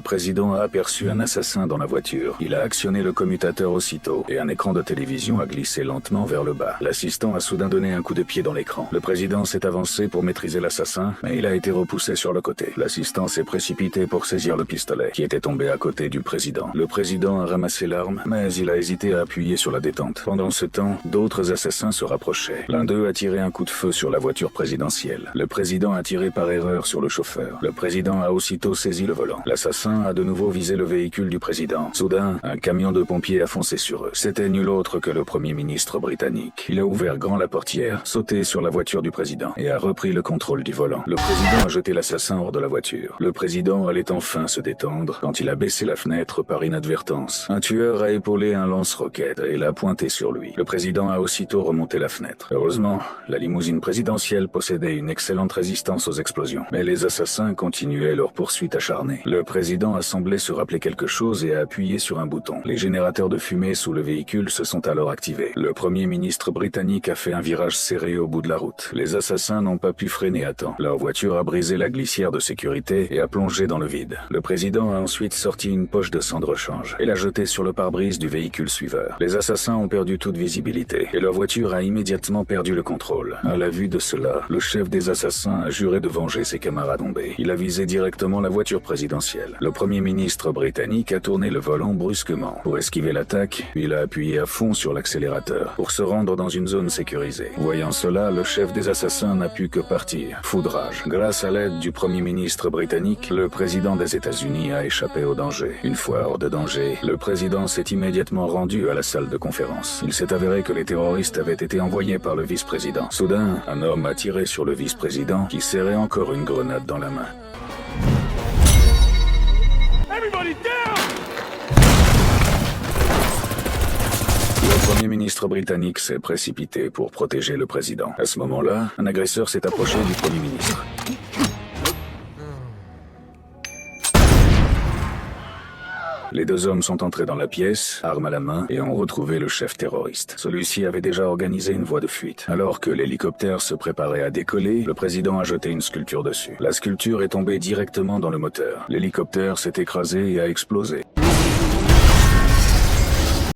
président a aperçu un assassin dans la voiture. Il a actionné le commutateur aussitôt, et un écran de télévision a glissé lentement vers le bas. L'assistant a soudain donné un coup de pied dans l'écran. Le président s'est avancé pour maîtriser l'assassin, mais il a été repoussé sur le côté. L'assistant s'est précipité pour saisir le pistolet, qui était tombé à côté du président. Le président a ramassé l'arme, mais il a hésité à appuyer sur la détente. Pendant ce temps, d'autres assassins se rapprochaient. L'un d'eux a tiré un coup de feu sur la voiture présidentielle. Le président a tiré par erreur sur le chauffeur. Le président a aussitôt saisi le volant. L'assassin a de nouveau visé le véhicule du président. Soudain, un camion de pompiers a foncé sur eux. C'était nul autre que le premier ministre britannique. Il a ouvert grand la portière, sauté sur la voiture du président et a repris le contrôle du volant. Le président a jeté l'assassin hors de la voiture. Le président allait enfin se détendre quand il a baissé la fenêtre par inadvertance. Un tueur a épaulé un lance-roquette et l'a pointé sur lui. Le président a aussitôt remonté la fenêtre. Heureusement, la limousine présidentielle possédait une excellente résistance aux explosions. Mais les assassins continuaient leur poursuite acharnée. Le président a semblé se rappeler quelque chose et a appuyé sur un bouton. Les générateurs de fumée sous le véhicule se sont alors activés. Le premier ministre britannique a fait un virage serré au bout de la route. Les assassins n'ont pas pu freiner à temps. Leur voiture a brisé la glissière de sécurité et a plongé dans le vide. Le président a ensuite sorti une poche de sang de rechange et l'a jetée sur le pare-brise du véhicule suiveur. Les assassins ont perdu toute visibilité et leur voiture a immédiatement perdu le contrôle. À la vue de cela, le chef des assassins a juré de venger ses camarades tombés. Il a visé directement la voiture présidentielle. Le premier ministre britannique a tourné le volant brusquement. Pour esquiver l'attaque, il a appuyé à fond sur l'accélérateur pour se rendre dans une zone sécurisée. Voyant cela, le chef des assassins n'a pu que partir. Foudrage. Grâce à l'aide du premier ministre britannique, le président des États-Unis a échappé au danger. Une fois hors de danger, le président s'est immédiatement rendu à la salle de conférence. Il s'est avéré que les terroristes avaient été envoyés par le vice-président. Soudain, un homme a tiré sur le vice-président qui serrait encore une grenade dans la main. Everybody down! Le premier ministre britannique s'est précipité pour protéger le président. À ce moment-là, un agresseur s'est approché du premier ministre. Les deux hommes sont entrés dans la pièce, armes à la main, et ont retrouvé le chef terroriste. Celui-ci avait déjà organisé une voie de fuite. Alors que l'hélicoptère se préparait à décoller, le président a jeté une sculpture dessus. La sculpture est tombée directement dans le moteur. L'hélicoptère s'est écrasé et a explosé.